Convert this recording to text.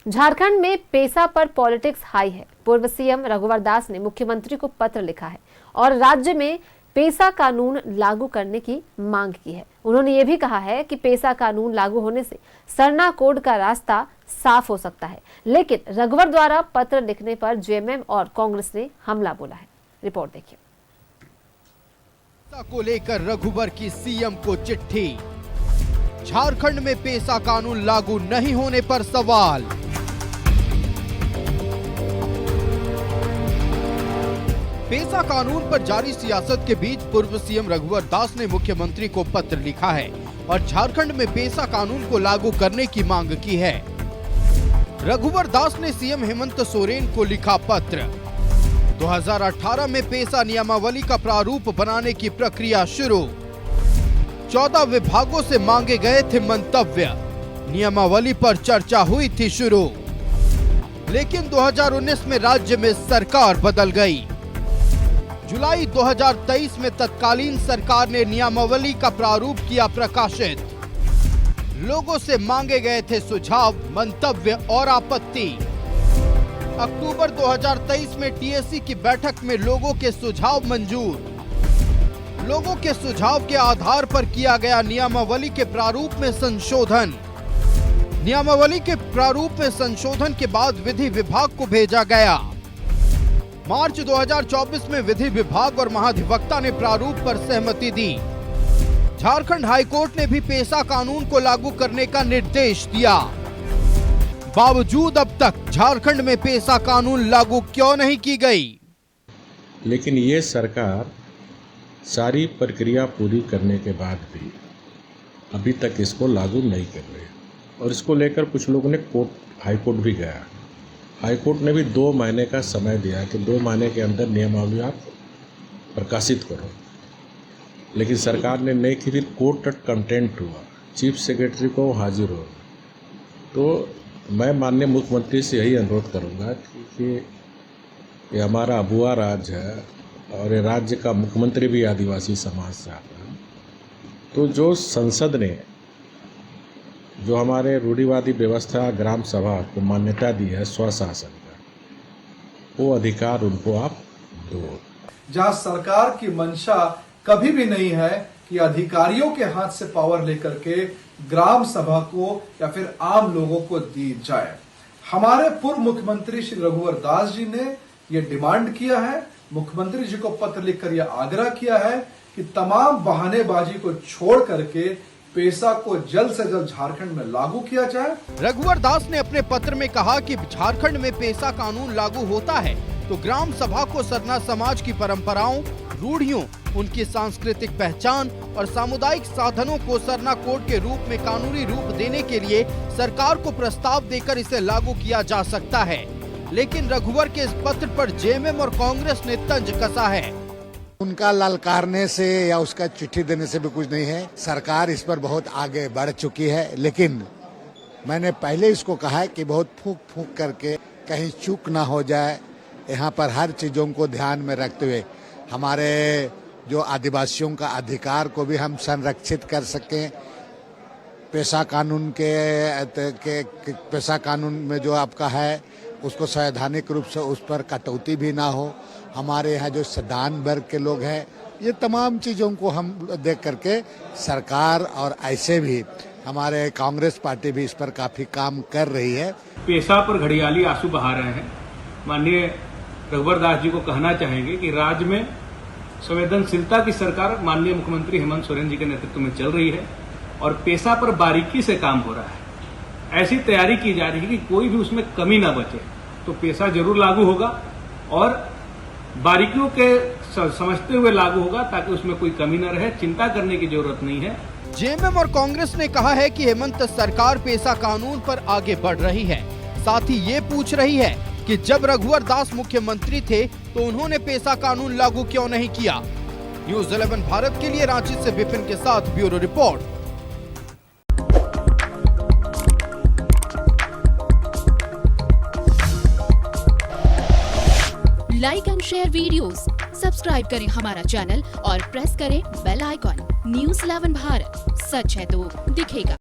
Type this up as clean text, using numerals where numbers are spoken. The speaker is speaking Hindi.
झारखंड में पेसा पर पॉलिटिक्स हाई है। पूर्व सीएम रघुवर दास ने मुख्यमंत्री को पत्र लिखा है और राज्य में पेसा कानून लागू करने की मांग की है। उन्होंने ये भी कहा है कि पेसा कानून लागू होने से सरना कोड का रास्ता साफ हो सकता है, लेकिन रघुवर द्वारा पत्र लिखने पर जेएमएम और कांग्रेस ने हमला बोला है। रिपोर्ट देखिए। पेसा को लेकर रघुवर की सीएम को चिट्ठी। झारखंड में पेसा कानून लागू नहीं होने पर सवाल। पेसा कानून पर जारी सियासत के बीच पूर्व सीएम रघुवर दास ने मुख्यमंत्री को पत्र लिखा है और झारखंड में पेसा कानून को लागू करने की मांग की है। रघुवर दास ने सीएम हेमंत सोरेन को लिखा पत्र। 2018 में पेसा नियमावली का प्रारूप बनाने की प्रक्रिया शुरू। 14 विभागों से मांगे गए थे मंतव्य। नियमावली पर चर्चा हुई थी शुरू, लेकिन 2019 में राज्य में सरकार बदल गई। जुलाई 2023 में तत्कालीन सरकार ने नियमावली का प्रारूप किया प्रकाशित। लोगों से मांगे गए थे सुझाव, मंतव्य और आपत्ति। अक्टूबर 2023 में टीएसी की बैठक में लोगों के सुझाव मंजूर। लोगों के सुझाव के आधार पर किया गया नियमावली के प्रारूप में संशोधन। नियमावली के प्रारूप में संशोधन के बाद विधि विभाग को भेजा गया। मार्च 2024 में विधि विभाग और महाधिवक्ता ने प्रारूप पर सहमति दी। झारखंड हाईकोर्ट ने भी पेसा कानून को लागू करने का निर्देश दिया। बावजूद अब तक झारखंड में पेसा कानून लागू क्यों नहीं की गई? लेकिन ये सरकार सारी प्रक्रिया पूरी करने के बाद भी अभी तक इसको लागू नहीं कर रही और इसको लेकर कुछ लोगों ने हाईकोर्ट भी गया। हाईकोर्ट ने भी 2 महीने का समय दिया कि 2 महीने के अंदर नियमावली आप प्रकाशित करो, लेकिन सरकार ने नहीं की। फिर कोर्ट कंटेंट हुआ, चीफ सेक्रेटरी को हाजिर हो। तो मैं माननीय मुख्यमंत्री से यही अनुरोध करूंगा कि ये हमारा अबुआ राज्य है और ये राज्य का मुख्यमंत्री भी आदिवासी समाज से आता है। तो जो संसद ने जो हमारे रूढ़िवादी व्यवस्था ग्राम सभा को मान्यता दी है स्वशासन का, वो अधिकार उनको आप दो। जहां सरकार की मंशा कभी भी नहीं है कि अधिकारियों के हाथ से पावर लेकर के ग्राम सभा को या फिर आम लोगों को दी जाए। हमारे पूर्व मुख्यमंत्री श्री रघुवर दास जी ने ये डिमांड किया है, मुख्यमंत्री जी को पत्र लिखकर यह आग्रह किया है कि तमाम बहानेबाजी को छोड़ करके पेसा को जल्द से जल्द झारखंड में लागू किया जाए। रघुवर दास ने अपने पत्र में कहा कि झारखंड में पेसा कानून लागू होता है तो ग्राम सभा को सरना समाज की परंपराओं, रूढ़ियों, उनकी सांस्कृतिक पहचान और सामुदायिक साधनों को सरना कोड के रूप में कानूनी रूप देने के लिए सरकार को प्रस्ताव देकर इसे लागू किया जा सकता है। लेकिन रघुवर के इस पत्र पर जेएमएम और कांग्रेस ने तंज कसा है। उनका ललकारने से या उसका चिट्ठी देने से भी कुछ नहीं है। सरकार इस पर बहुत आगे बढ़ चुकी है, लेकिन मैंने पहले इसको कहा है कि बहुत फूंक फूंक करके कहीं चूक ना हो जाए। यहाँ पर हर चीजों को ध्यान में रखते हुए हमारे जो आदिवासियों का अधिकार को भी हम संरक्षित कर सकें। पेशा कानून के पेशा कानून में जो आपका है उसको संवैधानिक रूप से उस पर कटौती भी ना हो। हमारे यहाँ जो सदान वर्ग के लोग हैं, ये तमाम चीज़ों को हम देख करके सरकार और ऐसे भी हमारे कांग्रेस पार्टी भी इस पर काफ़ी काम कर रही है। पेशा पर घड़ियाली आंसू बहा रहे हैं। माननीय रघुवर दास जी को कहना चाहेंगे कि राज्य में संवेदनशीलता की सरकार माननीय मुख्यमंत्री हेमंत सोरेन जी के नेतृत्व में चल रही है और पेशा पर बारीकी से काम हो रहा है। ऐसी तैयारी की जा रही है कि कोई भी उसमें कमी ना बचे। तो पेशा जरूर लागू होगा और बारीकियों के समझते हुए लागू होगा ताकि उसमें कोई कमी न रहे। चिंता करने की जरूरत नहीं है। जेएमएम और कांग्रेस ने कहा है कि हेमंत सरकार पेसा कानून पर आगे बढ़ रही है। साथ ही ये पूछ रही है कि जब रघुवर दास मुख्यमंत्री थे तो उन्होंने पेसा कानून लागू क्यों नहीं किया। न्यूज़ 11 भारत के लिए रांची से विपिन के साथ bureau report. Like and share videos, subscribe करें हमारा चैनल और प्रेस करें बेल आइकॉन। न्यूज़ 11 भारत, सच है तो दिखेगा।